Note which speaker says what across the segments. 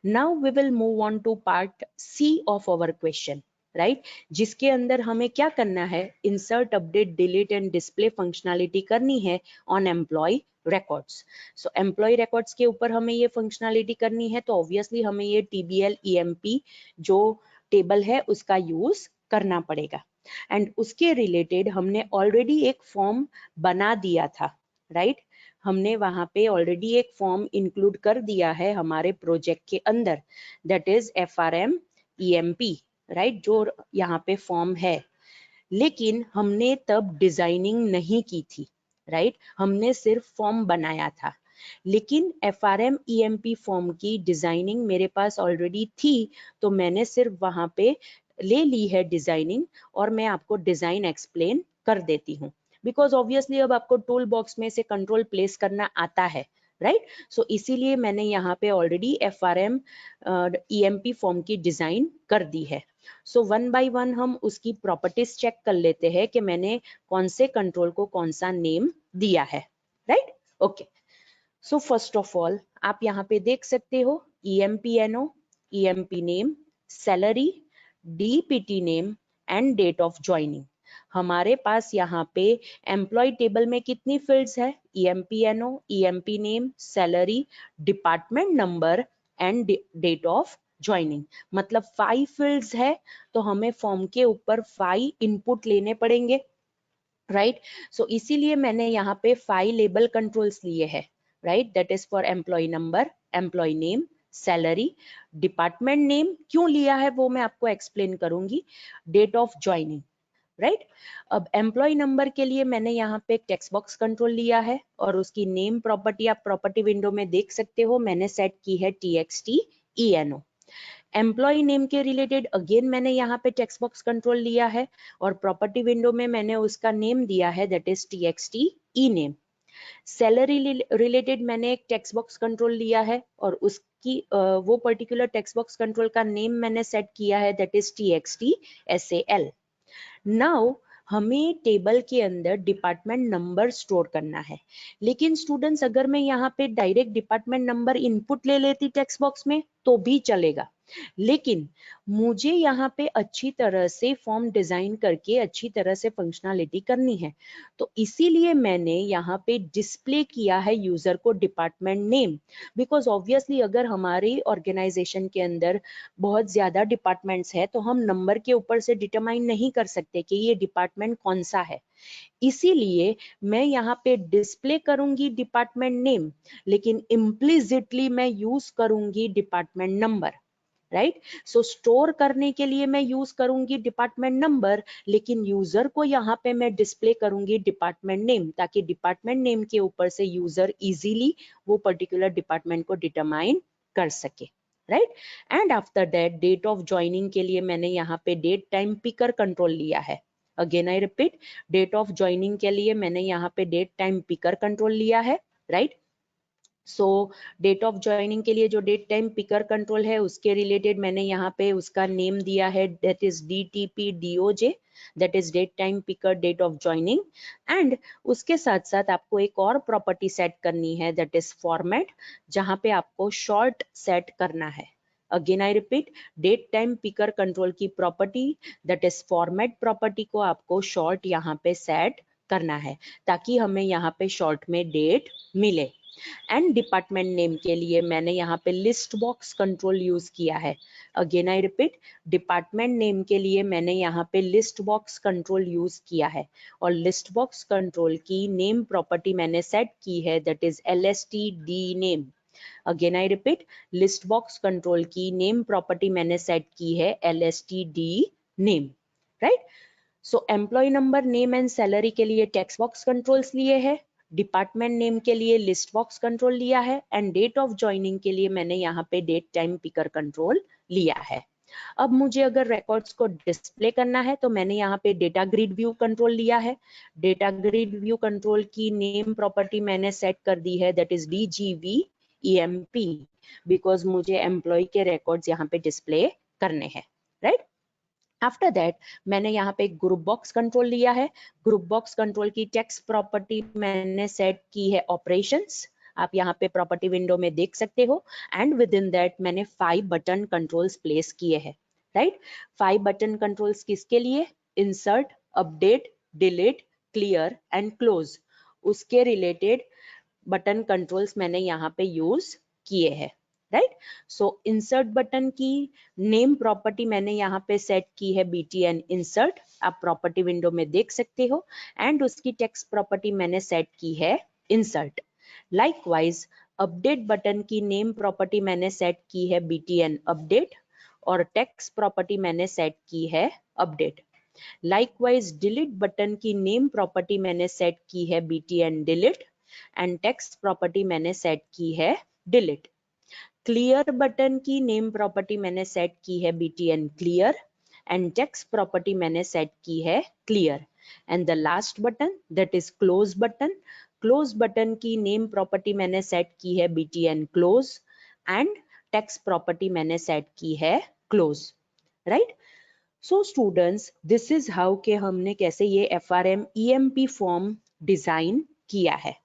Speaker 1: Now we will move on to part C of our question, right, जिसके अंदर हमें क्या करना है, insert, update, delete and display functionality करनी है on employ records. So employ records के ऊपर हमें ये फंक्शनैलिटी करनी है, तो ऑब्वियसली हमें ये TBL EMP जो टेबल है उसका यूज करना पड़ेगा। एंड उसके रिलेटेड हमने ऑलरेडी एक फॉर्म बना दिया था, राइट, हमने वहां पे ऑलरेडी एक फॉर्म इंक्लूड कर दिया है हमारे प्रोजेक्ट के अंदर, that is FRM EMP, right, जो यहाँ पे फॉर्म है। लेकिन हमने तब डिजाइनिंग नहीं की थी, राइट, हमने सिर्फ फॉर्म बनाया था। लेकिन FRM EMP फॉर्म की डिजाइनिंग मेरे पास ऑलरेडी थी, तो मैंने सिर्फ वहां पे ले ली है डिजाइनिंग, और मैं आपको डिजाइन एक्सप्लेन कर देती हूँ, बिकॉज ऑब्वियसली अब आपको टूल बॉक्स में से कंट्रोल प्लेस करना आता है, राइट। सो इसीलिए मैंने यहाँ पे ऑलरेडी FRM EMP फॉर्म की डिजाइन कर दी है। सो वन बाय वन हम उसकी प्रॉपर्टीज चेक कर लेते हैं कि मैंने कौन से कंट्रोल को कौन सा नेम दिया है, right. Okay, so first of all आप यहाँ पे देख सकते हो EMPNO, EMP name, salary, DPT name and date of joining. हमारे पास यहाँ पे एम्प्लॉय टेबल में कितनी फील्ड्स है, EMPNO, EMP name, salary, department number and date of joining, मतलब 5 फील्ड्स है। तो हमें फॉर्म के ऊपर 5 इनपुट लेने पड़ेंगे, राइट। सो इसीलिए मैंने यहाँ पे 5 लेबल कंट्रोल्स लिए हैं, right, that is for employ number, employ name, salary, department name क्यों लिया है वो मैं आपको एक्सप्लेन करूंगी, डेट ऑफ ज्वाइनिंग, राइट। अब एम्प्लॉय नंबर के लिए मैंने यहाँ पे एक टेक्स्ट बॉक्स कंट्रोल लिया है, और उसकी नेम प्रॉपर्टी आप प्रॉपर्टी विंडो में देख सकते हो, मैंने सेट की है TXT ENO। एम्प्लॉय नेम के रिलेटेड अगेन मैंने यहाँ पे टेक्स्ट बॉक्स कंट्रोल लिया है, और प्रॉपर्टी विंडो में मैंने उसका नेम दिया है, that is TXT ENAME। Salary related मैंने एक टेक्स्ट बॉक्स कंट्रोल लिया है, और उसकी वो पर्टिकुलर टेक्स्ट बॉक्स कंट्रोल का नेम मैंने सेट किया है, that is TXT SAL। Now हमें टेबल के अंदर डिपार्टमेंट नंबर स्टोर करना है, लेकिन स्टूडेंट्स अगर मैं यहाँ पे डायरेक्ट डिपार्टमेंट नंबर इनपुट ले लेती टेक्स्ट बॉक्स में तो भी चलेगा, लेकिन मुझे यहाँ पे अच्छी तरह से फॉर्म डिजाइन करके अच्छी तरह से फंक्शनैलिटी करनी है, तो इसीलिए मैंने यहाँ पे डिस्प्ले किया है यूजर को डिपार्टमेंट नेम, बिकॉज ऑब्वियसली अगर हमारी ऑर्गेनाइजेशन के अंदर बहुत ज्यादा डिपार्टमेंट्स है तो हम नंबर के ऊपर से डिटरमाइन नहीं कर सकते कि ये डिपार्टमेंट कौन सा है। इसीलिए मैं यहाँ पे डिस्प्ले करूंगी डिपार्टमेंट नेम, लेकिन इम्प्लिसिटली मैं यूज करूंगी डिपार्टमेंट नंबर, राइट। सो स्टोर करने के लिए मैं यूज करूंगी डिपार्टमेंट नंबर, लेकिन यूजर को यहाँ पे मैं डिस्प्ले करूंगी डिपार्टमेंट नेम, ताकि डिपार्टमेंट नेम के ऊपर से यूजर इजीली वो पर्टिकुलर डिपार्टमेंट को डिटरमाइन कर सके, right. And after that date of joining के लिए मैंने यहाँ पे डेट टाइम पिकर कंट्रोल लिया है। Again I repeat, date of joining के लिए मैंने यहाँ पे डेट टाइम पिकर कंट्रोल लिया है, right. So date of joining के लिए जो डेट टाइम पिकर कंट्रोल है उसके रिलेटेड मैंने यहाँ पे उसका नेम दिया है, that is DTP DOJ, that is date time picker date of joining. And उसके साथ साथ आपको एक और प्रॉपर्टी सेट करनी है, दैट इज फॉर्मेट, जहाँ पे आपको शॉर्ट सेट करना है। Again I repeat, date time picker control की property that is format property को आपको शॉर्ट यहाँ पे सेट करना है, ताकि हमें यहाँ पे शॉर्ट में डेट मिले। एंड डिपार्टमेंट नेम के लिए मैंने यहाँ पे लिस्ट बॉक्स कंट्रोल यूज किया है। Again I repeat, department name के लिए मैंने यहाँ पे लिस्ट बॉक्स कंट्रोल यूज किया है, और लिस्ट बॉक्स कंट्रोल की नेम प्रॉपर्टी मैंने सेट की है, that is LSTD name. Again I repeat, list box control की नेम प्रॉपर्टी मैंने सेट की है LSTD name, right. So employ number, name and salary के लिए टेक्स्ट बॉक्स कंट्रोल्स लिए हैं, डिपार्टमेंट नेम के लिए लिस्ट बॉक्स कंट्रोल लिया है, एंड डेट ऑफ ज्वाइनिंग के लिए मैंने यहाँ पे डेट टाइम पिकर कंट्रोल लिया है। अब मुझे अगर रिकॉर्ड्स को डिस्प्ले करना है तो मैंने यहाँ पे डेटा ग्रिड व्यू कंट्रोल लिया है। डेटा ग्रिड व्यू कंट्रोल की नेम प्रॉपर्टी मैंने सेट कर दी है, that is DGV EMP, because मुझे एम्प्लॉय के रिकॉर्ड्स यहाँ पे डिस्प्ले करने हैं, राइट। आफ्टर दैट मैंने यहाँ पे ग्रुप बॉक्स कंट्रोल लिया है। ग्रुप बॉक्स कंट्रोल की टेक्स्ट प्रॉपर्टी मैंने सेट की है ऑपरेशंस। आप यहाँ पे प्रॉपर्टी विंडो में देख सकते हो। एंड विद इन दैट मैंने 5 बटन कंट्रोल्स प्लेस किए हैं, राइट। 5 बटन कंट्रोल्स किसके लिए? Insert, update, delete, clear and close, उसके रिलेटेड बटन कंट्रोल्स मैंने यहाँ पे यूज किए हैं, राइट। सो इंसर्ट बटन की नेम प्रॉपर्टी मैंने यहाँ पे सेट की है btn इंसर्ट, आप प्रॉपर्टी विंडो में देख सकते हो। एंड उसकी टेक्स्ट प्रॉपर्टी मैंने सेट की है इंसर्ट। लाइकवाइज अपडेट बटन की नेम प्रॉपर्टी मैंने सेट की है btn अपडेट, और टेक्स्ट प्रॉपर्टी मैंने सेट की है अपडेट। लाइकवाइज डिलीट बटन की नेम प्रॉपर्टी मैंने सेट की है btn delete, and text property मैंने सेट की है डिलीट। क्लियर बटन की नेम प्रॉपर्टी मैंने सेट की है btn clear, and text property मैंने सेट की है clear. And the last button that is close button, close button की नेम प्रॉपर्टी मैंने सेट की है btn close, and text property मैंने सेट की है close, right. So students, this is how के हमने कैसे ये FRM EMP फॉर्म डिजाइन किया है।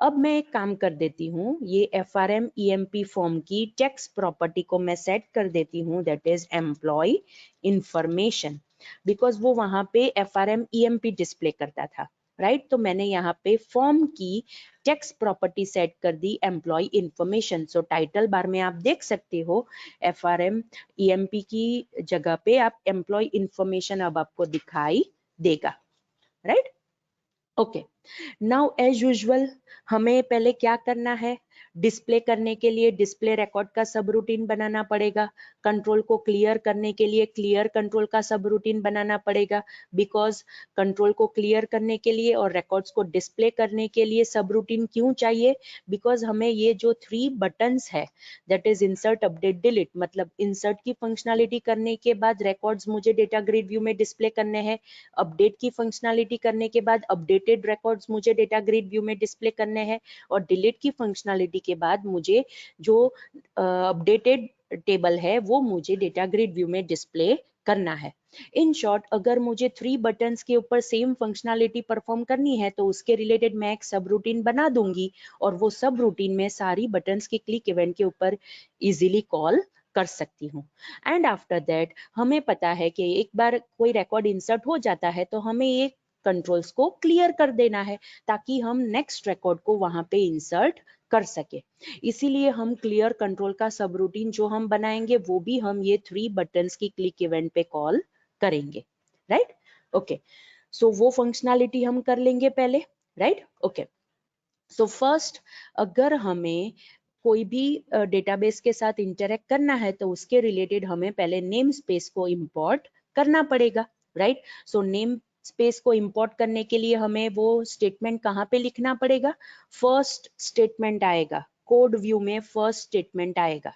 Speaker 1: अब मैं एक काम कर देती हूँ, ये FRM EMP फॉर्म की टेक्स्ट प्रॉपर्टी को मैं सेट कर देती हूँ, that is employ information, because वो वहां पे FRM EMP डिस्प्ले करता था, राइट। तो मैंने यहाँ पे फॉर्म की टेक्स्ट प्रॉपर्टी सेट कर दी employ information. So title bar में आप देख सकते हो FRM EMP की जगह पे आप एम्प्लॉय इंफॉर्मेशन अब आपको दिखाई देगा, right. Okay, now as usual हमें पहले क्या करना है, डिस्प्ले करने के लिए डिस्प्ले रिकॉर्ड का सब रूटीन बनाना पड़ेगा, कंट्रोल को क्लियर करने के लिए क्लियर कंट्रोल का सब रूटीन बनाना पड़ेगा, बिकॉज कंट्रोल को क्लियर करने के लिए और रिकॉर्ड्स को डिस्प्ले करने के लिए सब रूटीन क्यों चाहिए, बिकॉज हमें ये जो 3 बटन्स है that is insert, update, delete, मतलब इंसर्ट की फंक्शनैलिटी करने के बाद रिकॉर्ड्स मुझे डेटा ग्रिड व्यू में डिस्प्ले करने हैं, अपडेट की फंक्शनैलिटी करने के बाद अपडेटेड रिकॉर्ड्स मुझे डेटा ग्रिड व्यू में डिस्प्ले करने हैं, और डिलीट की फंक्शनैलिटी के बाद मुझे जो अपडेटेड टेबल है वो मुझे डेटा ग्रिड व्यू में डिस्प्ले करना है। इन शॉर्ट, अगर मुझे 3 बटन्स के ऊपर सेम फंक्शनैलिटी परफॉर्म करनी है तो उसके रिलेटेड मैं एक सब रूटीन बना दूंगी, और वो सब रूटीन में सारी बटन्स के क्लिक इवेंट के ऊपर इजीली कॉल कर सकती हूँ। एंड आफ्टर दैट हमें पता है कि एक बार कोई रिकॉर्ड इंसर्ट हो जाता है तो हमें ये कंट्रोल्स को क्लियर कर देना है ताकि हम नेक्स्ट रिकॉर्ड को वहां पे इंसर्ट कर सके। इसीलिए हम क्लियर कंट्रोल का सब रूटीन जो हम बनाएंगे वो भी हम ये 3 बटन्स की क्लिक इवेंट पे कॉल करेंगे, राइट। ओके, सो वो फंक्शनैलिटी हम कर लेंगे पहले, राइट। ओके, सो फर्स्ट अगर हमें कोई भी डेटाबेस के साथ इंटरेक्ट करना है तो उसके रिलेटेड हमें पहले नेम स्पेस को इंपोर्ट करना पड़ेगा, राइट। सो नेम स्पेस को इंपोर्ट करने के लिए हमें वो स्टेटमेंट कहाँ पे लिखना पड़ेगा, फर्स्ट स्टेटमेंट आएगा, कोड व्यू में फर्स्ट स्टेटमेंट आएगा।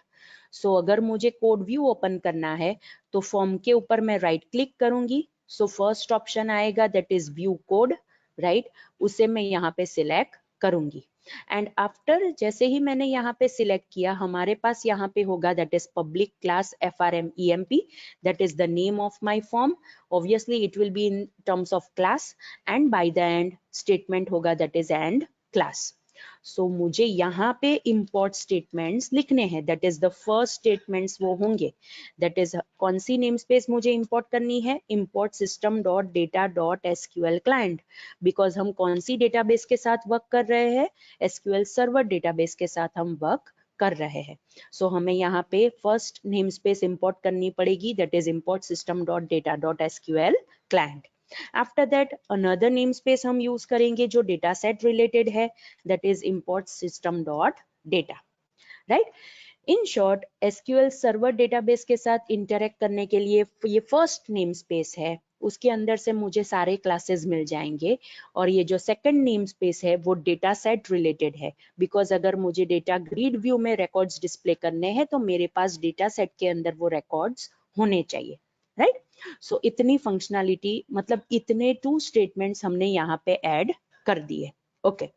Speaker 1: सो अगर मुझे कोड व्यू ओपन करना है तो फॉर्म के ऊपर मैं राइट क्लिक करूंगी, सो फर्स्ट ऑप्शन आएगा that is view code, right, उसे मैं यहाँ पे सिलेक्ट करूंगी। एंड आफ्टर जैसे ही मैंने यहाँ पे सिलेक्ट किया हमारे पास यहाँ पे होगा that is public class FRM EMP, that is the name of my form, obviously it will be in terms of class, and by the end statement होगा दैट इज एंड क्लास। सो मुझे यहाँ पे इंपोर्ट स्टेटमेंट्स लिखने हैं, that is the first statements वो होंगे, that is कौन C name space मुझे इंपोर्ट करनी है, import system dot data dot SQL client, because हम कौन सी डेटाबेस के साथ वर्क कर रहे हैं, SQL सर्वर डेटाबेस के साथ हम वर्क कर रहे हैं। सो हमें यहाँ पे फर्स्ट नेम स्पेस इंपोर्ट करनी पड़ेगी, that is import system dot data dot SQL client. After that another name space हम यूज करेंगे जो डेटा सेट रिलेटेड है, that is import system dot data, right. In short SQL server database के साथ interact करने के लिए ये फर्स्ट नेम स्पेस है, उसके अंदर से मुझे सारे क्लासेस मिल जाएंगे, और ये जो सेकंड नेम स्पेस है वो डेटा सेट रिलेटेड है, बिकॉज अगर मुझे डेटा ग्रिड व्यू में रिकॉर्ड्स डिस्प्ले करने हैं तो मेरे पास डेटा सेट के अंदर वो रिकॉर्ड्स होने चाहिए, राइट। सो इतनी फंक्शनैलिटी मतलब इतने 2 स्टेटमेंट्स हमने यहाँ पे ऐड कर दिए, ओके।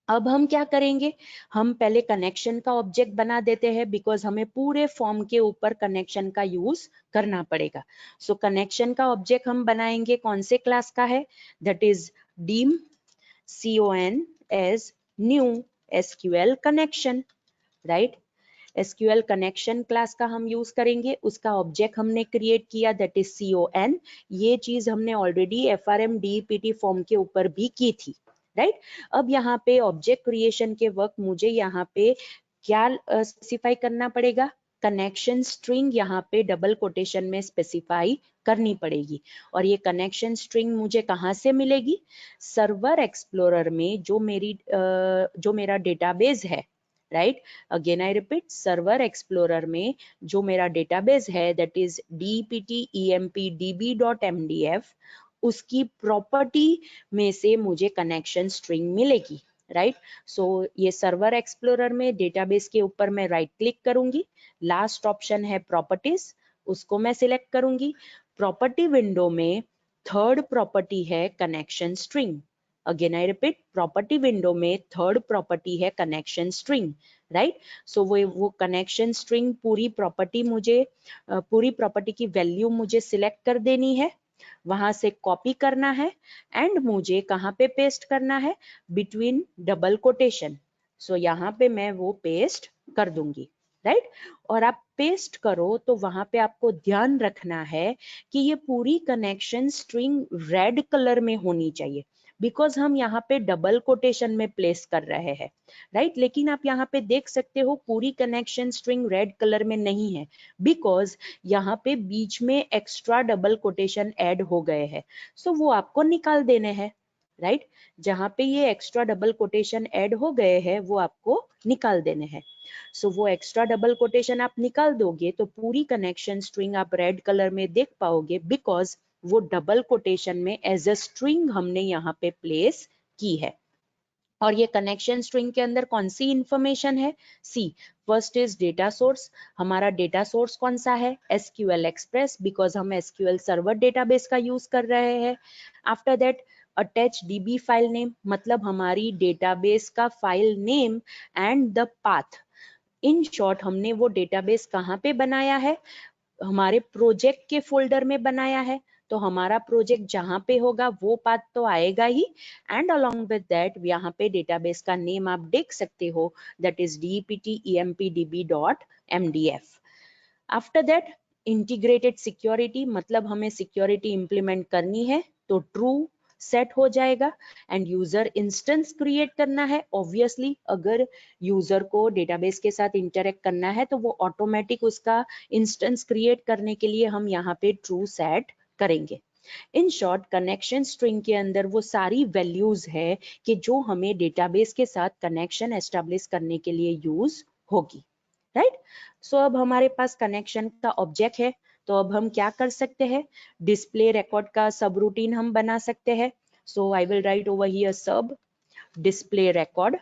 Speaker 1: अब हम क्या करेंगे, हम पहले कनेक्शन का ऑब्जेक्ट बना देते हैं, बिकॉज हमें पूरे फॉर्म के ऊपर कनेक्शन का यूज करना पड़ेगा। सो कनेक्शन का ऑब्जेक्ट हम बनाएंगे कौन से क्लास का है, that is dim CON as new SQL connection, right. SQL connection class का हम यूज करेंगे, उसका ऑब्जेक्ट हमने क्रिएट किया दैट इज CON। ये चीज हमने ऑलरेडी FRM DEPT फॉर्म के ऊपर भी की थी, राइट। अब यहाँ पे ऑब्जेक्ट क्रिएशन के वक्त मुझे यहाँ पे क्या स्पेसिफाई करना पड़ेगा, कनेक्शन स्ट्रिंग यहाँ पे डबल कोटेशन में स्पेसिफाई करनी पड़ेगी। और ये कनेक्शन स्ट्रिंग मुझे कहाँ से मिलेगी, सर्वर एक्सप्लोरर में जो मेरा डेटाबेस है, right. Again I repeat, server explorer में जो मेरा डेटाबेस है दैट इज deptempdb.mdf, उसकी प्रॉपर्टी में से मुझे कनेक्शन स्ट्रिंग मिलेगी, राइट। सो ये सर्वर एक्सप्लोरर में डेटाबेस के ऊपर मैं राइट क्लिक करूंगी, लास्ट ऑप्शन है प्रॉपर्टीज, उसको मैं सिलेक्ट करूंगी। प्रॉपर्टी विंडो में थर्ड प्रॉपर्टी है connection string. Again I repeat, property window में थर्ड प्रॉपर्टी है कनेक्शन स्ट्रिंग, राइट। सो वो कनेक्शन स्ट्रिंग पूरी प्रॉपर्टी की वैल्यू मुझे सिलेक्ट कर देनी है, वहां से कॉपी करना है एंड मुझे कहाँ पे पेस्ट करना है, बिटवीन डबल कोटेशन। सो यहाँ पे मैं वो पेस्ट कर दूंगी, राइट। और आप पेस्ट करो तो वहां पे आपको ध्यान रखना है कि ये पूरी कनेक्शन स्ट्रिंग रेड कलर में होनी चाहिए, बिकॉज हम यहाँ पे डबल कोटेशन में प्लेस कर रहे हैं, राइट। लेकिन आप यहाँ पे देख सकते हो पूरी कनेक्शन स्ट्रिंग रेड कलर में नहीं है, बिकॉज यहाँ पे बीच में एक्स्ट्रा डबल कोटेशन ऐड हो गए हैं। सो वो आपको निकाल देने हैं, राइट। जहाँ पे ये एक्स्ट्रा डबल कोटेशन ऐड हो गए हैं वो आपको निकाल देने हैं। सो वो एक्स्ट्रा डबल कोटेशन आप निकाल दोगे तो पूरी कनेक्शन स्ट्रिंग आप रेड कलर में देख पाओगे, बिकॉज वो डबल कोटेशन में एज अ स्ट्रिंग हमने यहाँ पे प्लेस की है। और ये कनेक्शन स्ट्रिंग के अंदर कौन सी इंफॉर्मेशन है, सी फर्स्ट इज डेटा सोर्स। हमारा डेटा सोर्स कौन सा है, SQL एक्सप्रेस, बिकॉज हम SQL सर्वर डेटाबेस का यूज कर रहे हैं। After that attach DB file name, मतलब हमारी डेटाबेस का file name and the path. In short हमने वो डेटाबेस कहाँ पे बनाया है, हमारे प्रोजेक्ट के फोल्डर में बनाया है, तो हमारा प्रोजेक्ट जहां पे होगा वो पाथ तो आएगा ही। एंड अलोंग विद दैट यहाँ पे डेटाबेस का नेम आप देख सकते हो that is deptempdb.mdf। After that integrated security, मतलब हमें सिक्योरिटी इंप्लीमेंट करनी है तो ट्रू सेट हो जाएगा। एंड यूजर इंस्टेंस क्रिएट करना है, ऑब्वियसली अगर यूजर को डेटाबेस के साथ इंटरेक्ट करना है तो वो ऑटोमेटिक उसका इंस्टेंस क्रिएट करने के लिए हम यहाँ पे ट्रू सेट करेंगे। इन शॉर्ट कनेक्शन स्ट्रिंग के अंदर वो सारी वैल्यूज है कि जो हमें डेटाबेस के साथ कनेक्शन एस्टेब्लिश करने के लिए यूज होगी, राइट। सो अब हमारे पास कनेक्शन का ऑब्जेक्ट है, तो अब हम क्या कर सकते हैं, डिस्प्ले रिकॉर्ड का सब रूटीन हम बना सकते हैं। So I will write over here sub display record,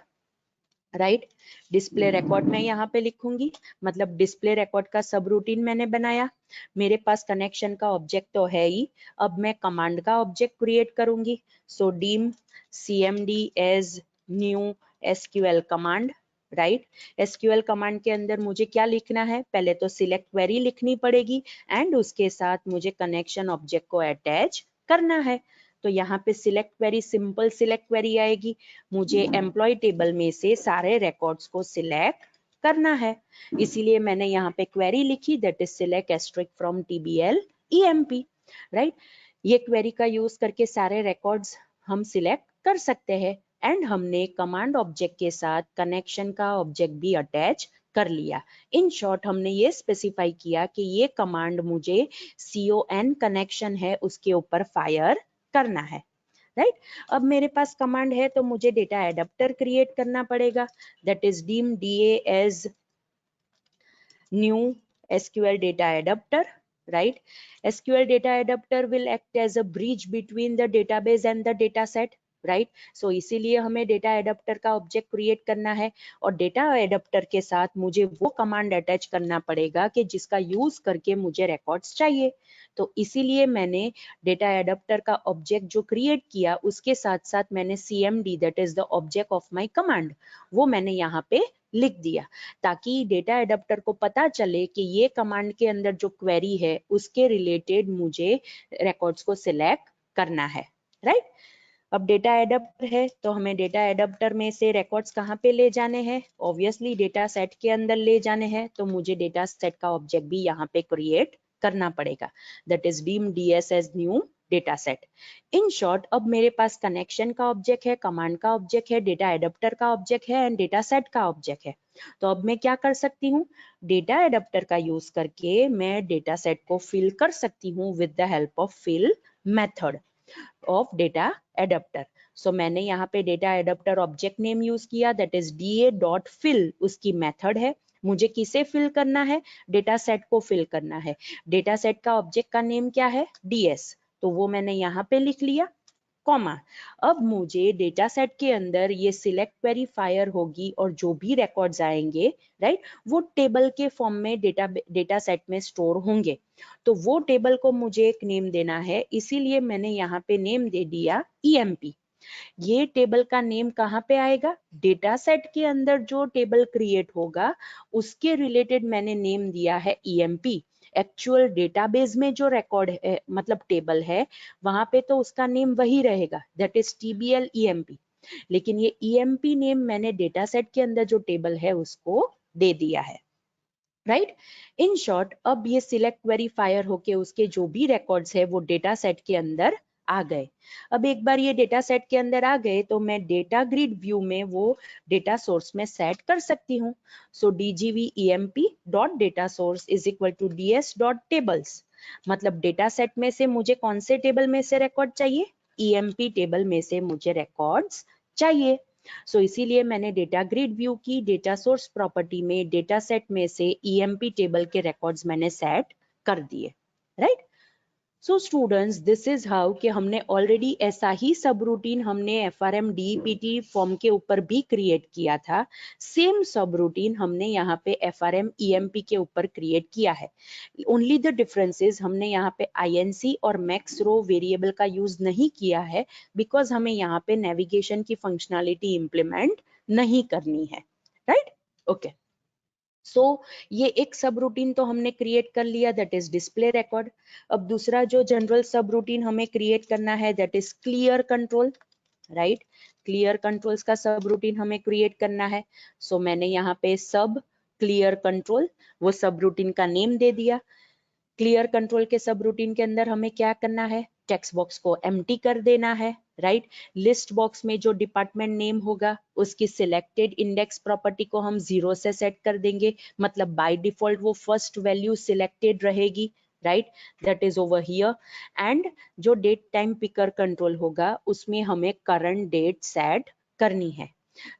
Speaker 1: right. Display record में यहाँ पे लिखूंगी, मतलब डिस्प्ले रिकॉर्ड का सब रूटीन मैंने बनाया। मेरे पास कनेक्शन का ऑब्जेक्ट तो है ही, अब मैं कमांड का ऑब्जेक्ट क्रिएट करूंगी। So dim cmd as new SQL command, right. SQL command के अंदर मुझे क्या लिखना है, पहले तो सिलेक्ट क्वेरी लिखनी पड़ेगी एंड उसके साथ मुझे कनेक्शन ऑब्जेक्ट को अटैच करना है। तो यहाँ पे select query simple select query आएगी, मुझे एम्प्लॉय टेबल में से सारे रिकॉर्ड्स को सिलेक्ट करना है, इसीलिए मैंने यहाँ पे क्वेरी लिखी that is select asterisk from TBL EMP, right. ये क्वेरी का यूज करके सारे रिकॉर्ड्स हम सिलेक्ट कर सकते हैं। एंड हमने कमांड ऑब्जेक्ट के साथ कनेक्शन का ऑब्जेक्ट भी अटैच कर लिया। इन शॉर्ट हमने ये स्पेसिफाई किया कि ये कमांड मुझे CON कनेक्शन है उसके ऊपर फायर करना है, राइट। अब मेरे पास कमांड है तो मुझे डेटा एडाप्टर क्रिएट करना पड़ेगा that is dim DA as new SQL data adapter, right. SQL data adapter will act as a bridge between the database and the data set, right. So इसीलिए हमें data adapter का object create करना है और data adapter के साथ मुझे वो कमांड अटैच करना पड़ेगा कि जिसका यूज करके मुझे रिकॉर्ड्स चाहिए। तो इसीलिए मैंने डेटा एडाप्टर का ऑब्जेक्ट जो क्रिएट किया उसके साथ साथ मैंने CMD that is the object of my command वो मैंने यहाँ पे लिख दिया, ताकि डेटा एडाप्टर को पता चले कि ये कमांड के अंदर जो क्वेरी है उसके रिलेटेड मुझे रिकॉर्ड्स को सिलेक्ट करना है, राइट। अब डेटा एडाप्टर है तो हमें डेटा एडाप्टर में से रिकॉर्ड्स कहाँ पे ले जाने हैं, ऑब्वियसली डेटा सेट के अंदर ले जाने हैं, तो मुझे डेटा सेट का ऑब्जेक्ट भी यहाँ पे क्रिएट करना पड़ेगा, that is dim DS as new data set. In short अब मेरे पास कनेक्शन का ऑब्जेक्ट है, कमांड का ऑब्जेक्ट है, डेटा एडाप्टर का ऑब्जेक्ट है एंड डेटा सेट का ऑब्जेक्ट है। तो अब मैं क्या कर सकती हूँ, डेटा एडाप्टर का यूज करके मैं डेटा सेट को फिल कर सकती हूँ with the help of fill method of data adapter. So मैंने यहाँ पे data adapter object name use किया, दैट इज da.fill उसकी मेथड है। मुझे किसे फिल करना है, डेटा सेट को फिल करना है। डेटा सेट का ऑब्जेक्ट का नेम क्या है, ds, तो वो मैंने यहाँ पे लिख लिया, कॉमा। अब मुझे डेटा सेट के अंदर ये सिलेक्ट क्वेरी फायर होगी और जो भी रिकॉर्ड्स आएंगे, राइट, वो टेबल के फॉर्म में डेटा सेट में स्टोर होंगे। तो वो टेबल को मुझे एक नेम देना है, इसीलिए मैंने यहाँ पे नेम दे दिया emp। ये टेबल का नेम कहाँ पे आएगा, डेटा सेट के अंदर जो टेबल क्रिएट होगा उसके रिलेटेड मैंने नेम दिया है emp। एक्चुअल डेटाबेस में जो रिकॉर्ड है, मतलब टेबल है, वहां पे तो उसका नेम वही रहेगा, दैट इज tbl emp, लेकिन ये emp नेम मैंने डेटा सेट के अंदर जो टेबल है उसको दे दिया है, राइट। इन शॉर्ट अब ये सिलेक्ट क्वेरी फायर होके उसके जो भी रिकॉर्ड्स है वो डेटा सेट के अंदर आ गए। अब एक बार ये डेटा सेट के अंदर आ गए तो मैं डेटा ग्रिड व्यू में वो डेटा सोर्स में सेट कर सकती हूँ। So dgv emp dot data source is equal to ds dot tables, मतलब डेटा सेट में से मुझे कौन से टेबल में से रिकॉर्ड चाहिए, emp टेबल में से मुझे रिकॉर्ड्स चाहिए। सो इसीलिए मैंने डेटा ग्रिड व्यू की डेटा सोर्स प्रॉपर्टी में डेटा सेट में से emp टेबल के रिकॉर्ड्स मैंने सेट कर दिए, right. So students this is how कि हमने ऑलरेडी ऐसा ही सब रूटीन हमने FRM DEPT फॉर्म के ऊपर भी क्रिएट किया था। सेम सब रूटीन हमने यहाँ पे FRM EMP के ऊपर क्रिएट किया है। ओनली द डिफरेंस इज हमने यहाँ पे INC और मैक्स रो वेरिएबल का यूज नहीं किया है, बिकॉज हमें यहाँ पे नेविगेशन की फंक्शनैलिटी इंप्लीमेंट नहीं करनी है, राइट, ओके। सो ये एक सब रूटीन तो हमने क्रिएट कर लिया, दैट इज डिस्प्ले रिकॉर्ड। अब दूसरा जो जनरल सब रूटीन हमें क्रिएट करना है that is clear control, right. Clear controls का सब रूटीन हमें क्रिएट करना है। सो मैंने यहाँ पे सब क्लियर कंट्रोल वो सब रूटीन का नेम दे दिया। क्लियर कंट्रोल के सब रूटीन के अंदर हमें क्या करना है, टेक्स्ट बॉक्स को एम्प्टी कर देना है, राइट। लिस्ट बॉक्स में जो डिपार्टमेंट नेम होगा उसकी सिलेक्टेड इंडेक्स प्रॉपर्टी को हम 0 से सेट कर देंगे, मतलब बाय डिफॉल्ट वो फर्स्ट वैल्यू सिलेक्टेड रहेगी, right, that is over here. And जो डेट टाइम पिकर कंट्रोल होगा उसमें हमें करंट डेट सेट करनी है।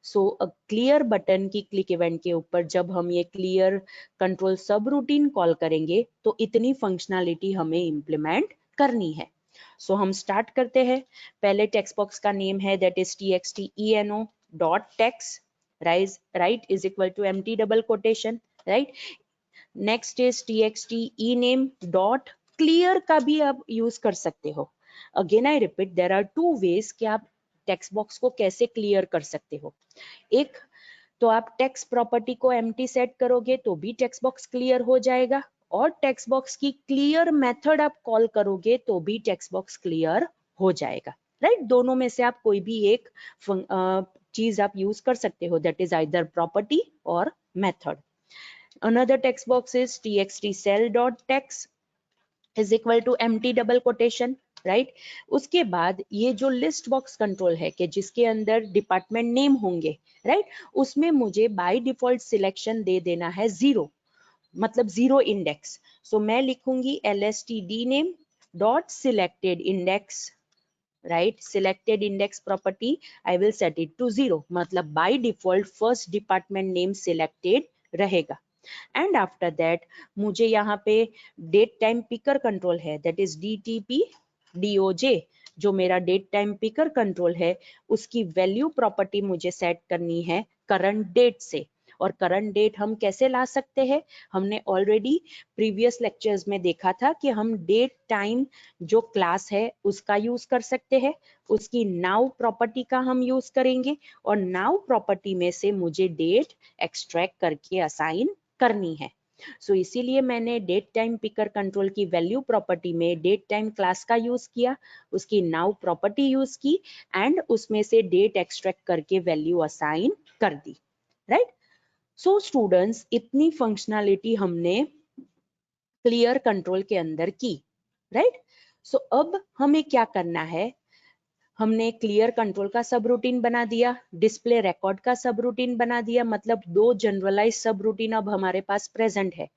Speaker 1: सो क्लियर बटन की क्लिक इवेंट के ऊपर जब हम ये क्लियर कंट्रोल सब रूटीन कॉल करेंगे तो इतनी फंक्शनैलिटी हमें इंप्लीमेंट करनी है। सो हम स्टार्ट करते हैं। पहले टेक्स्ट बॉक्स का नेम है that is txt dot text right is equal to empty double quotation, right. Next is txt ename dot clear का भी आप यूज कर सकते हो। Again I repeat, there are two ways कि आप टेक्स्ट बॉक्स को कैसे क्लियर कर सकते हो। एक तो आप टेक्स्ट प्रॉपर्टी को एम्प्टी सेट करोगे तो भी टेक्स्ट बॉक्स क्लियर हो जाएगा, और टेक्स्ट बॉक्स की क्लियर मेथड आप कॉल करोगे तो भी टेक्स्ट बॉक्स क्लियर हो जाएगा, राइट। दोनों में से आप कोई भी एक चीज आप यूज कर सकते हो, दैट इज आइदर प्रॉपर्टी और method. Another text box is txt cell dot text is equal to empty double quotation, right. उसके बाद ये जो लिस्ट बॉक्स कंट्रोल है कि जिसके अंदर डिपार्टमेंट नेम होंगे, राइट, उसमें मुझे बाय डिफॉल्ट सिलेक्शन दे देना है 0, मतलब 0 इंडेक्स। सो मैं लिखूंगी lstd name dot selected index, right. Selected index property I will set it to 0, मतलब by default first department name selected रहेगा। एंड आफ्टर दैट मुझे यहाँ पे डेट टाइम पिकर कंट्रोल है दैट इज DTP DOJ, जो मेरा date time picker control है उसकी वैल्यू प्रॉपर्टी मुझे सेट करनी है करंट डेट से। और करंट डेट हम कैसे ला सकते हैं, हमने ऑलरेडी प्रीवियस लेक्चर्स में देखा था कि हम डेट टाइम जो क्लास है उसका यूज कर सकते हैं, उसकी नाउ प्रॉपर्टी का हम यूज करेंगे, और नाउ प्रॉपर्टी में से मुझे डेट एक्सट्रैक्ट करके असाइन करनी है। सो इसीलिए मैंने डेट टाइम पिकर कंट्रोल की वैल्यू प्रॉपर्टी में डेट टाइम क्लास का यूज किया, उसकी नाउ प्रॉपर्टी यूज की एंड उसमें से डेट एक्सट्रैक्ट करके वैल्यू असाइन कर दी, राइट। सो स्टूडेंट्स, इतनी फंक्शनैलिटी हमने क्लियर कंट्रोल के अंदर की, राइट। सो अब हमें क्या करना है, हमने क्लियर कंट्रोल का सब रूटीन बना दिया, डिस्प्ले रिकॉर्ड का सब रूटीन बना दिया, मतलब दो जनरलाइज सब रूटीन अब हमारे पास प्रेजेंट है।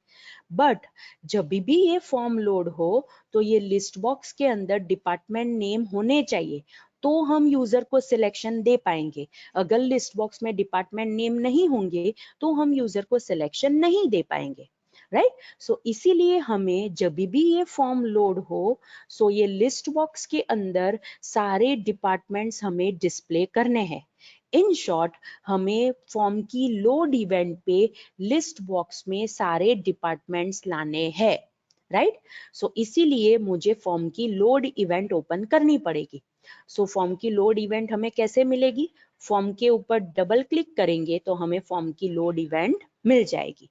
Speaker 1: बट जब भी ये फॉर्म लोड हो तो ये लिस्ट बॉक्स के अंदर डिपार्टमेंट नेम होने चाहिए, तो हम यूजर को सिलेक्शन दे पाएंगे। अगर लिस्ट बॉक्स में डिपार्टमेंट नेम नहीं होंगे तो हम यूजर को सिलेक्शन नहीं दे पाएंगे, राइट। सो इसीलिए हमें जब भी ये फॉर्म लोड हो, सो ये लिस्ट बॉक्स के अंदर सारे डिपार्टमेंट्स हमें डिस्प्ले करने हैं। इन शॉर्ट, हमें फॉर्म की लोड इवेंट पे लिस्ट बॉक्स में सारे डिपार्टमेंट्स लाने हैं, राइट। सो इसीलिए मुझे फॉर्म की लोड इवेंट ओपन करनी पड़ेगी। सो फॉर्म की लोड इवेंट हमें कैसे मिलेगी, फॉर्म के ऊपर डबल क्लिक करेंगे तो हमें फॉर्म की लोड इवेंट मिल जाएगी।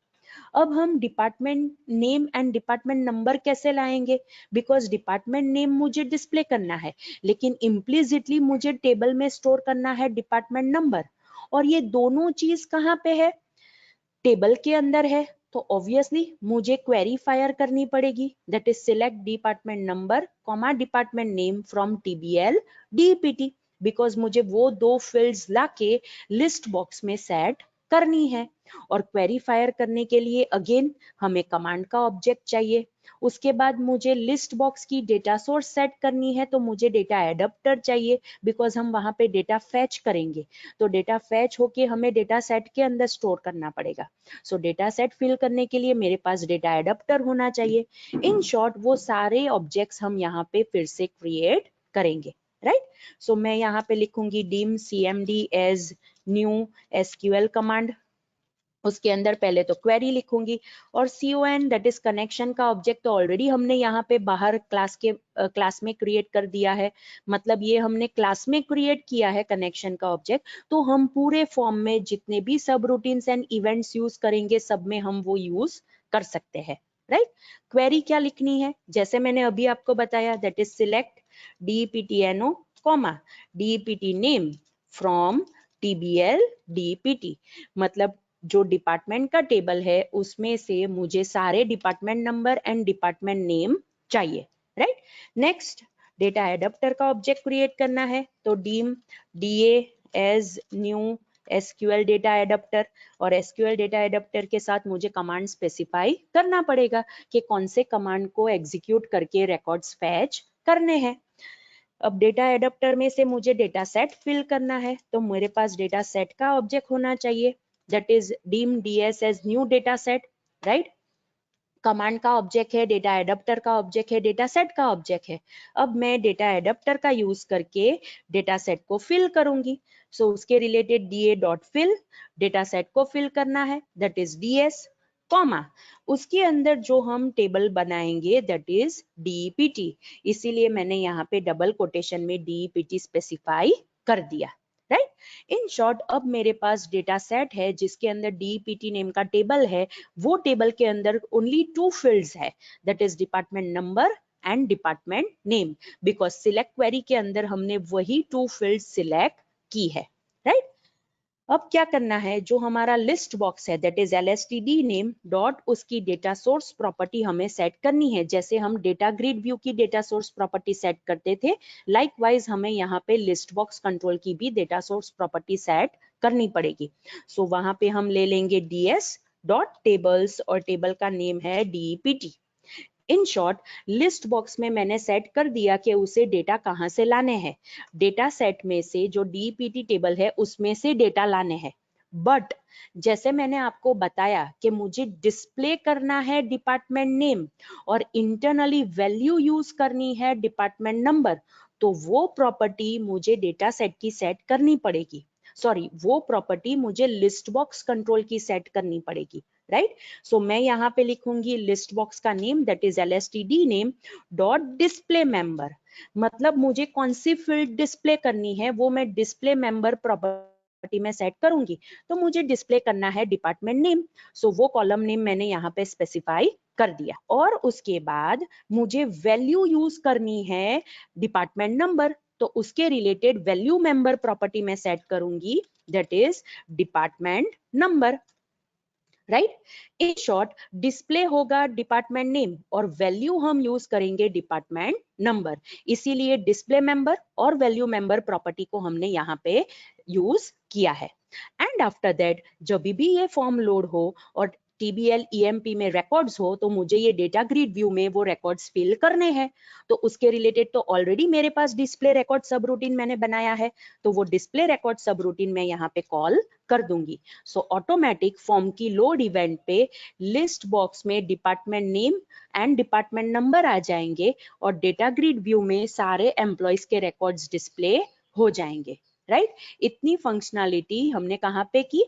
Speaker 1: अब हम department name and department number कैसे लाएंगे, बिकॉज डिपार्टमेंट नेम मुझे डिस्प्ले करना है, लेकिन इम्प्लिसिटली मुझे टेबल में स्टोर करना है डिपार्टमेंट नंबर, और ये दोनों चीज कहाँ पे है, टेबल के अंदर है। तो ऑब्वियसली मुझे क्वेरी फायर करनी पड़ेगी, that is select department number comma department name from TBL DPT, because मुझे वो दो फील्ड्स लाके लिस्ट बॉक्स में सेट करनी है। और क्वेरी फायर करने के लिए अगेन हमें कमांड का ऑब्जेक्ट चाहिए। उसके बाद मुझे लिस्ट बॉक्स की डेटा सोर्स सेट करनी है, तो मुझे डेटा एडाप्टर चाहिए, बिकॉज हम वहां पे डेटा फैच करेंगे। तो डेटा फैच होके हमें डेटा सेट के अंदर स्टोर करना पड़ेगा। सो डेटा सेट फिल करने के लिए मेरे पास डेटा एडाप्टर होना चाहिए। इन शॉर्ट, वो सारे ऑब्जेक्ट्स हम यहाँ पे फिर से क्रिएट करेंगे, राइट। सो मैं यहाँ पे लिखूंगी dim cmd as new SQL command. उसके अंदर पहले तो क्वेरी लिखूंगी, और con दैट इज कनेक्शन का ऑब्जेक्ट तो ऑलरेडी हमने यहाँ पे बाहर क्लास में क्रिएट कर दिया है, मतलब ये हमने क्लास में क्रिएट किया है कनेक्शन का ऑब्जेक्ट। तो हम पूरे फॉर्म में जितने भी सब रूटीन्स एंड इवेंट्स यूज करेंगे सब में हम वो यूज कर सकते हैं, राइट। क्वेरी क्या लिखनी है, जैसे मैंने अभी आपको बताया, that is select deptno comma dpt name from tbl dpt, मतलब जो डिपार्टमेंट का टेबल है उसमें से मुझे सारे department number and department name चाहिए, राइट। नेक्स्ट, डेटा एडाप्टर का ऑब्जेक्ट क्रिएट करना है, तो dim da as new SQL data adapter, और एसक्यूएल डेटा एडाप्टर के साथ मुझे कमांड स्पेसिफाई करना पड़ेगा कि कौन से कमांड को एग्जीक्यूट करके रिकॉर्ड्स फैच करने हैं। अब डेटा एडाप्टर में से मुझे डेटा सेट फिल करना है, तो मेरे पास डेटा सेट का ऑब्जेक्ट होना चाहिए, that is dim ds as new data set, right. Command का ऑब्जेक्ट है, डेटा एडाप्टर का ऑब्जेक्ट है, डेटा सेट का ऑब्जेक्ट है। अब मैं डेटा एडाप्टर का यूज करके डेटा सेट को फिल करूंगी। सो उसके related da dot fill, data set को फिल करना है, दैट इज ds कॉमा, उसके अंदर जो हम टेबल बनाएंगे दैट इज dpt, इसीलिए मैंने यहाँ पे डबल कोटेशन में dpt स्पेसिफाई कर दिया, राइट। इन शॉर्ट, अब मेरे पास डेटा सेट है जिसके अंदर dpt नेम का टेबल है। वो टेबल के अंदर ओनली टू फील्ड्स है, that is department number and department name, because select query के अंदर हमने वही टू फील्ड्स सिलेक्ट की है, राइट। अब क्या करना है, जो हमारा लिस्ट बॉक्स है that is lstd name dot उसकी डेटा सोर्स प्रॉपर्टी हमें सेट करनी है, जैसे हम डेटा ग्रिड व्यू की डेटा सोर्स प्रॉपर्टी सेट करते थे। लाइकवाइज हमें यहाँ पे लिस्ट बॉक्स कंट्रोल की भी डेटा सोर्स प्रॉपर्टी सेट करनी पड़ेगी। सो वहां पे हम ले लेंगे ds डॉट टेबल्स, और टेबल का नेम है dpt। In short, list box में मैंने सेट कर दिया कि उसे डेटा कहां से लाने हैं। डेटा सेट में से जो dpt टेबल है उसमें से डेटा लाने हैं। बट जैसे मैंने आपको बताया कि मुझे डिस्प्ले करना है डिपार्टमेंट नेम और इंटरनली वैल्यू यूज करनी है डिपार्टमेंट नंबर, तो वो प्रॉपर्टी मुझे डेटा सेट की सेट करनी पड़ेगी। सॉरी, वो प्रॉपर्टी मुझे लिस्ट बॉक्स कंट्रोल की सेट करनी पड़ेगी, राइट। सो मैं यहाँ पे लिखूंगी लिस्ट बॉक्स का name that is lstd name dot display member, मतलब मुझे कौन सी फील्ड डिस्प्ले करनी है वो मैं डिस्प्ले मेंबर प्रॉपर्टी प्रॉपर्टी में सेट करूंगी तो मुझे डिस्प्ले करना है डिपार्टमेंट नेम। सो वो कॉलम नेम मैंने यहाँ पे स्पेसिफाई कर दिया और उसके बाद मुझे वैल्यू यूज करनी है डिपार्टमेंट नंबर, तो उसके रिलेटेड वैल्यू मेंबर प्रॉपर्टी में सेट करूंगी, that is department number, right. In short display होगा डिपार्टमेंट नेम और वैल्यू हम यूज करेंगे डिपार्टमेंट नंबर, इसीलिए डिस्प्ले मेंबर और वैल्यू मेंबर प्रॉपर्टी को हमने यहाँ पे यूज किया है। एंड आफ्टर दैट जब भी ये फॉर्म लोड हो और TBL EMP में रिकॉर्ड्स हो तो मुझे ये डेटा ग्रिड व्यू में वो रिकॉर्ड्स फिल करने हैं, तो उसके रिलेटेड तो ऑलरेडी मेरे पास डिस्प्ले रिकॉर्ड सब रूटीन मैंने बनाया है, तो वो डिस्प्ले रिकॉर्ड सब रूटीन मैं यहाँ पे कॉल कर दूंगी। सो ऑटोमेटिक फॉर्म की लोड इवेंट पे लिस्ट बॉक्स में department name and department number आ जाएंगे और डेटा ग्रिड व्यू में सारे एम्प्लॉयज के रिकॉर्ड्स डिस्प्ले हो जाएंगे, राइट। इतनी फंक्शनैलिटी हमने कहाँ पे की,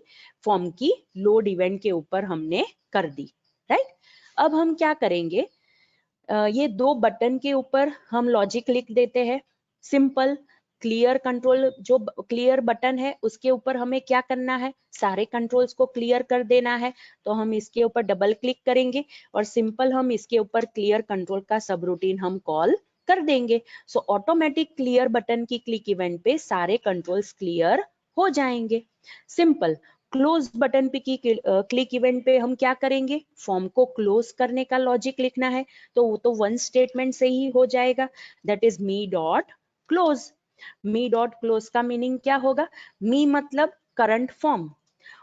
Speaker 1: फॉर्म की लोड इवेंट के ऊपर हमने कर दी, राइट। अब हम क्या करेंगे, ये दो बटन के ऊपर हम लॉजिक लिख देते हैं, सिंपल। क्लियर कंट्रोल जो क्लियर बटन है उसके ऊपर हमें क्या करना है, सारे कंट्रोल्स को क्लियर कर देना है, तो हम इसके ऊपर डबल क्लिक करेंगे और सिंपल हम इसके ऊपर क्लियर कंट्रोल का सब रूटीन हम कॉल कर देंगे। सो ऑटोमेटिक क्लियर बटन की क्लिक इवेंट पे सारे कंट्रोल्स क्लियर हो जाएंगे, सिंपल। क्लोज बटन पे की क्लिक इवेंट पे हम क्या करेंगे, फॉर्म को क्लोज करने का लॉजिक लिखना है, तो वो तो वन स्टेटमेंट से ही हो जाएगा, that is me dot close. Me dot close का मीनिंग क्या होगा, मी मतलब करंट फॉर्म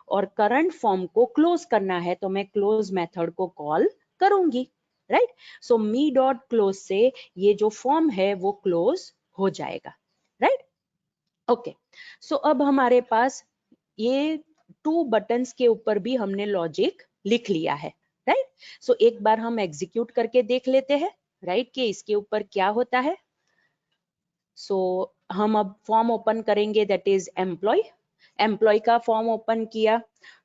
Speaker 1: और करंट फॉर्म को क्लोज करना है तो मैं क्लोज मेथड को कॉल करूंगी, राइट। सो मी डॉट क्लोज से ये जो फॉर्म है वो क्लोज हो जाएगा, राइट। ओके, सो अब हमारे पास ये टू बटन्स के ऊपर भी हमने लॉजिक लिख लिया है, राइट। सो एक बार हम एग्जीक्यूट करके देख लेते हैं, राइट, कि इसके ऊपर क्या होता है। सो हम अब फॉर्म ओपन करेंगे, दैट इज एम्प्लॉय का फॉर्म ओपन किया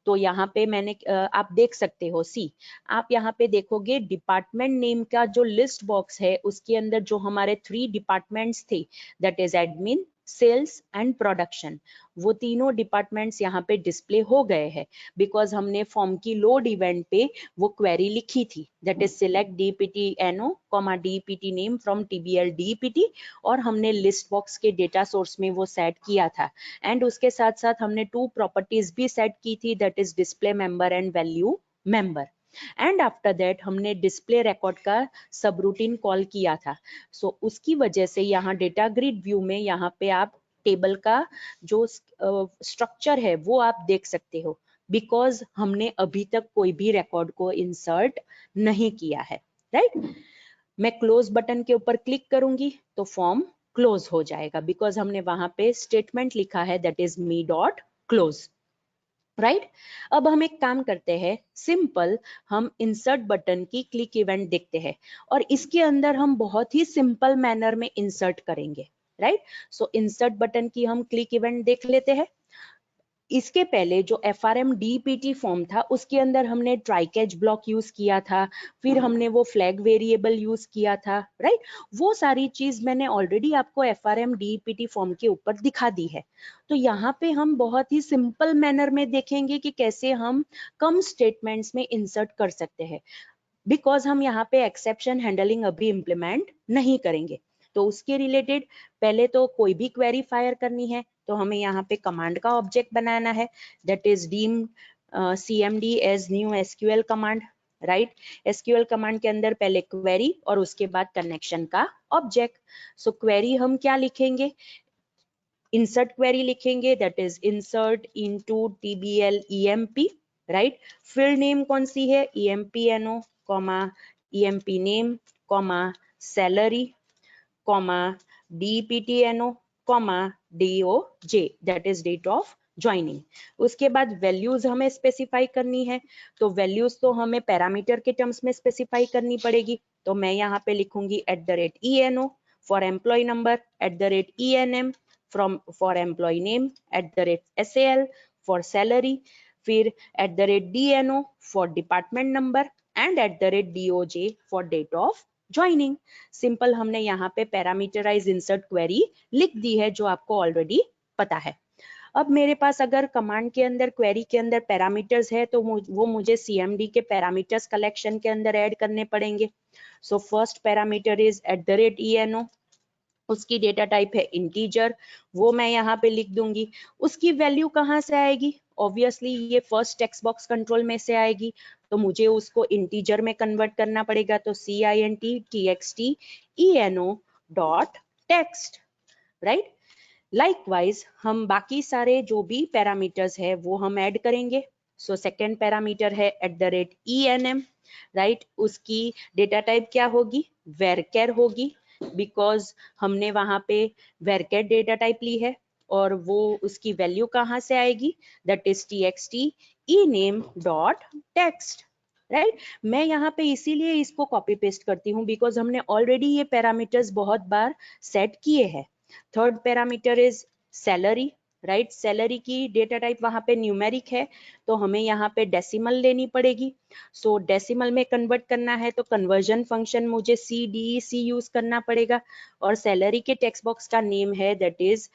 Speaker 1: तो यहाँ पे मैंने आप देख सकते हो, सी आप यहाँ पे देखोगे डिपार्टमेंट नेम का जो लिस्ट बॉक्स है उसके अंदर जो हमारे 3 डिपार्टमेंट्स थे, that is admin, sales and production, वो तीनों डिपार्टमेंट्स यहाँ पे डिस्प्ले हो गए हैं बिकॉज हमने फॉर्म की लोड इवेंट पे वो क्वेरी लिखी थी, that is select DPT NO, DPT name from TBL DPT, और हमने लिस्ट बॉक्स के डेटा सोर्स में वो सेट किया था एंड उसके साथ साथ हमने 2 प्रॉपर्टीज भी सेट की थी, that is display member and value member. And after that हमने डिस्प्ले रिकॉर्ड का सब रूटीन कॉल किया था। सो उसकी वजह से यहाँ डेटा ग्रिड व्यू में यहाँ पे आप टेबल का जो स्ट्रक्चर है वो आप देख सकते हो बिकॉज हमने अभी तक कोई भी रिकॉर्ड को इंसर्ट नहीं किया है, राइट। मैं क्लोज बटन के ऊपर क्लिक करूंगी तो फॉर्म क्लोज हो जाएगा बिकॉज हमने वहां पे स्टेटमेंट लिखा है, that is me dot close, right. अब हम एक काम करते हैं, सिंपल हम इंसर्ट बटन की क्लिक इवेंट देखते हैं और इसके अंदर हम बहुत ही सिंपल मैनर में इंसर्ट करेंगे, राइट। सो इंसर्ट बटन की हम क्लिक इवेंट देख लेते हैं। इसके पहले जो FRM DPT फॉर्म था उसके अंदर हमने ट्राई कैच ब्लॉक यूज किया था, फिर हमने वो फ्लैग वेरिएबल यूज किया था, राइट। वो सारी चीज मैंने ऑलरेडी आपको FRM DPT फॉर्म के ऊपर दिखा दी है। तो यहाँ पे हम बहुत ही सिंपल मैनर में देखेंगे कि कैसे हम कम स्टेटमेंट्स में इंसर्ट कर सकते हैं बिकॉज हम यहाँ पे एक्सेप्शन हैंडलिंग अभी इम्प्लीमेंट नहीं करेंगे। तो उसके रिलेटेड पहले तो कोई भी क्वेरी फायर करनी है तो हमें यहाँ पे कमांड का ऑब्जेक्ट बनाना है, that is dim CMD as new SQL command, right. SQL command के अंदर पहले क्वेरी और उसके बाद कनेक्शन का ऑब्जेक्ट। सो क्वेरी हम क्या लिखेंगे, इंसर्ट क्वेरी लिखेंगे, that is insert into TBL EMP, राइट। फील्ड नेम कौन सी है, EMP NO, EMP name, salary, DPT NO, DOJ, that is date of joining. उसके बाद वैल्यूज हमें स्पेसिफाई करनी है, तो वैल्यूज तो हमें पैरामीटर के टर्म्स में स्पेसिफाई करनी पड़ेगी, तो मैं यहाँ पे लिखूंगी @ENO for employ number, @ENM for employee name, @SAL for salary, फिर @DNO for department number and @DOJ for date of joining. Simple हमने यहाँ पे पैरामीटराइज इंसर्ट क्वेरी लिख दी है जो आपको ऑलरेडी पता है। अब मेरे पास अगर कमांड के अंदर क्वेरी के अंदर पैरामीटर्स है तो वो मुझे CMD के पैरामीटर्स कलेक्शन के अंदर ऐड करने पड़ेंगे। So first parameter is @ENO, उसकी डेटा टाइप है इंटीजर, वो मैं यहाँ पे लिख दूंगी। उसकी वैल्यू कहाँ से आएगी? ऑब्वियसली ये फर्स्ट टेक्स्ट बॉक्स कंट्रोल में से आएगी, तो मुझे उसको इंटीजर में कन्वर्ट करना पड़ेगा। तो CINT TXT ENO dot text, right. Likewise हम बाकी सारे जो भी पैरामीटर्स है वो हम ऐड करेंगे। सो सेकेंड पैरामीटर है @ENM, राइट। उसकी डेटा टाइप क्या होगी? varchar होगी, बिकॉज हमने वहां पे varchar डेटा टाइप ली है। और वो उसकी वैल्यू कहाँ से आएगी? That is TXT ename dot text, right. मैं यहाँ पे इसीलिए इसको कॉपी पेस्ट करती हूँ बिकॉज हमने ऑलरेडी ये पैरामीटर्स बहुत बार सेट किए हैं। Third parameter is salary, right. Salary की डेटा टाइप वहां पे न्यूमेरिक है, तो हमें यहाँ पे डेसिमल लेनी पड़ेगी। सो डेसिमल में कन्वर्ट करना है तो कन्वर्जन फंक्शन मुझे CDEC यूज करना पड़ेगा। और सैलरी के टेक्स्ट बॉक्स का नेम है दैट इज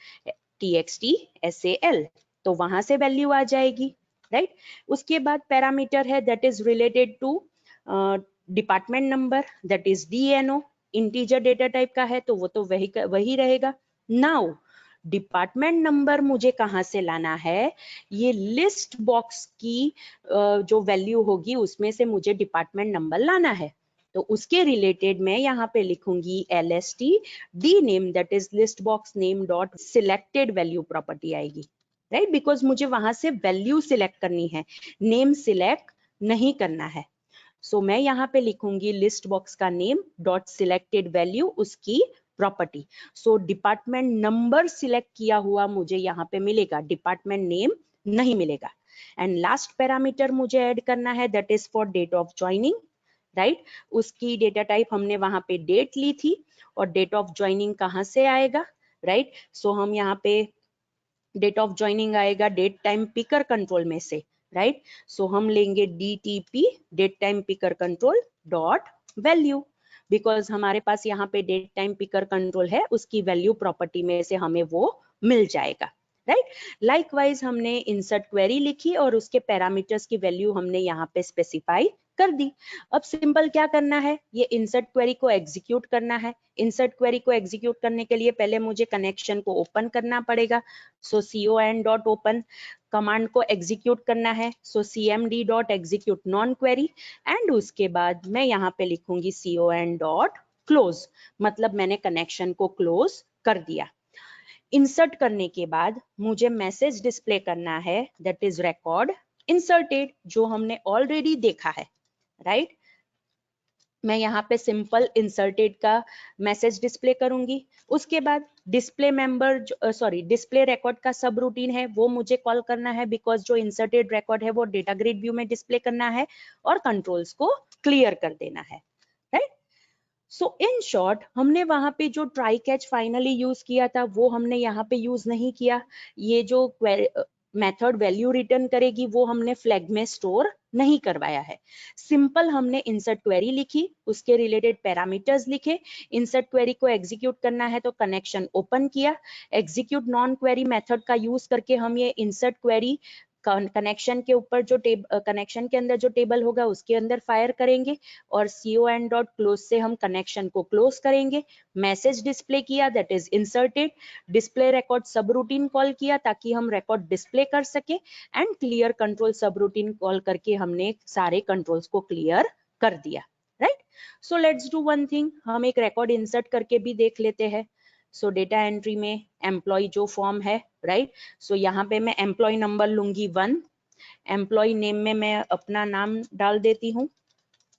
Speaker 1: TXT SAL, तो वहां से वैल्यू आ जाएगी, राइट। उसके बाद पैरामीटर है that is related to department number, that is DNO। Integer data type का है तो वो तो वही रहेगा। नाउ डिपार्टमेंट नंबर मुझे कहाँ से लाना है? ये लिस्ट बॉक्स की जो वैल्यू होगी उसमें से मुझे डिपार्टमेंट नंबर लाना है। तो उसके रिलेटेड मैं यहाँ पे लिखूंगी LST DNAME, that is list box name dot selected value property आएगी, राइट। बिकॉज मुझे वहां से वैल्यू सिलेक्ट करनी है, नेम सिलेक्ट नहीं करना है। सो मैं यहाँ पे लिखूंगी लिस्ट बॉक्स का नेम डॉट सिलेक्टेड वैल्यू उसकी प्रॉपर्टी। सो डिपार्टमेंट नंबर सिलेक्ट किया हुआ मुझे यहाँ पे मिलेगा, डिपार्टमेंट नेम नहीं मिलेगा। एंड लास्ट पैरामीटर मुझे ऐड करना है that is for date of joining, right. उसकी डेटा टाइप हमने वहां पे डेट ली थी और डेट ऑफ ज्वाइनिंग कहाँ से आएगा, राइट। सो हम यहाँ पे डेट ऑफ ज्वाइनिंग आएगा डेट टाइम पिकर कंट्रोल में से, राइट। सो हम लेंगे DTP date time picker control dot value, because हमारे पास यहाँ पे डेट टाइम पिकर कंट्रोल है, उसकी वैल्यू प्रॉपर्टी में से हमें वो मिल जाएगा, राइट। लाइकवाइज हमने इंसर्ट क्वेरी लिखी और उसके पैरामीटर्स की वैल्यू हमने यहाँ पे स्पेसिफाई कर दी। अब सिंपल क्या करना है? ये इंसर्ट क्वेरी को एग्जीक्यूट करना है। इंसर्ट क्वेरी को एग्जीक्यूट करने के लिए पहले मुझे कनेक्शन को ओपन करना पड़ेगा। सो con.open कमांड को एग्जीक्यूट करना है। सो cmd.execute नॉन क्वेरी एंड उसके बाद मैं यहाँ पे लिखूंगी con.close, मतलब मैंने कनेक्शन को क्लोज कर दिया। इंसर्ट करने के बाद मुझे मैसेज डिस्प्ले करना है दैट इज रिकॉर्ड इंसर्टेड, जो हमने ऑलरेडी देखा है, राइट। मैं यहाँ पे सिंपल इंसर्टेड का मैसेज डिस्प्ले करूंगी। उसके बाद डिस्प्ले मेंबर डिस्प्ले रिकॉर्ड का सब रूटीन है वो मुझे कॉल करना है, बिकॉज जो इंसर्टेड रिकॉर्ड है वो डेटा ग्रिड व्यू में डिस्प्ले करना है और कंट्रोल्स को क्लियर कर देना है, राइट। सो इन शॉर्ट हमने वहां पे जो ट्राई कैच फाइनली यूज किया था वो हमने यहाँ पे यूज नहीं किया। ये जो मेथड वैल्यू रिटर्न करेगी वो हमने फ्लैग में स्टोर नहीं करवाया है। सिंपल हमने इंसर्ट क्वेरी लिखी, उसके रिलेटेड पैरामीटर्स लिखे, इंसर्ट क्वेरी को एग्जीक्यूट करना है तो कनेक्शन ओपन किया, एग्जीक्यूट नॉन क्वेरी मेथड का यूज करके हम ये इंसर्ट क्वेरी कनेक्शन के ऊपर जो कनेक्शन के अंदर जो टेबल होगा उसके अंदर फायर करेंगे और con.close से हम कनेक्शन को क्लोज करेंगे। मैसेज डिस्प्ले किया that is inserted, display record सब रूटीन कॉल किया ताकि हम रिकॉर्ड डिस्प्ले कर सके एंड क्लियर कंट्रोल सब रूटीन कॉल करके हमने सारे कंट्रोल्स को क्लियर कर दिया, right. So let's do one thing, हम एक रिकॉर्ड इंसर्ट करके भी देख लेते हैं। सो डेटा एंट्री में एम्प्लॉय जो फॉर्म है, राइट। सो यहाँ पे मैं एम्प्लॉय नंबर लूंगी 1, एम्प्लॉय नेम में मैं अपना नाम डाल देती हूँ,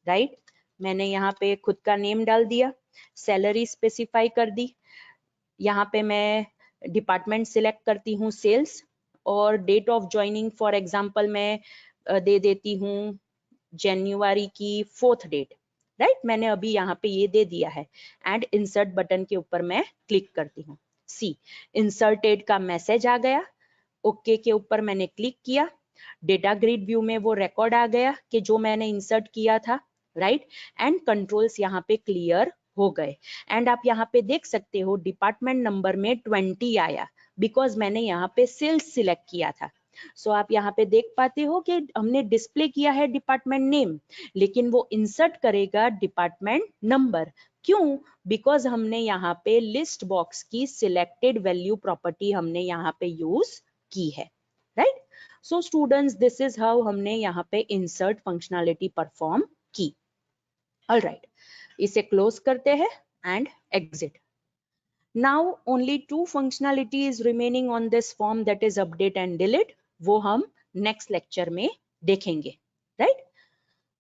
Speaker 1: राइट। मैंने यहाँ पे खुद का नेम डाल दिया, सैलरी स्पेसिफाई कर दी, यहाँ पे मैं डिपार्टमेंट सिलेक्ट करती हूँ सेल्स और date of joining for example मैं दे देती हूँ जनवरी की 4th डेट, राइट। मैंने अभी यहाँ पे ये दे दिया है एंड इंसर्ट बटन के ऊपर मैं क्लिक करती हूँ। सी इंसर्टेड का मैसेज आ गया, ओके के ऊपर मैंने क्लिक किया, डेटा ग्रिड व्यू में वो रिकॉर्ड आ गया कि जो मैंने इंसर्ट किया था, राइट। एंड कंट्रोल्स यहाँ पे क्लियर हो गए एंड आप यहाँ पे देख सकते हो डिपार्टमेंट नंबर में 20 आया, बिकॉज मैंने यहाँ पे सेल्स सिलेक्ट किया था। सो आप यहाँ पे देख पाते हो कि हमने डिस्प्ले किया है डिपार्टमेंट नेम, लेकिन वो इंसर्ट करेगा डिपार्टमेंट नंबर। क्यों? बिकॉज हमने यहाँ पे लिस्ट बॉक्स की सिलेक्टेड वैल्यू प्रॉपर्टी हमने यहाँ पे यूज की है, right? So students, this is how हमने यहाँ पे इंसर्ट फंक्शनैलिटी परफॉर्म की। ऑलराइट, इसे क्लोज करते हैं and exit. Now only two functionality is remaining on this form, that is update and delete. वो हम next lecture में देखेंगे, right?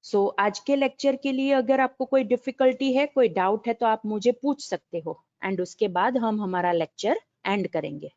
Speaker 1: So आज के lecture के लिए अगर आपको कोई difficulty है, कोई doubt है, तो आप मुझे पूछ सकते हो, and उसके बाद हम हमारा lecture end करेंगे।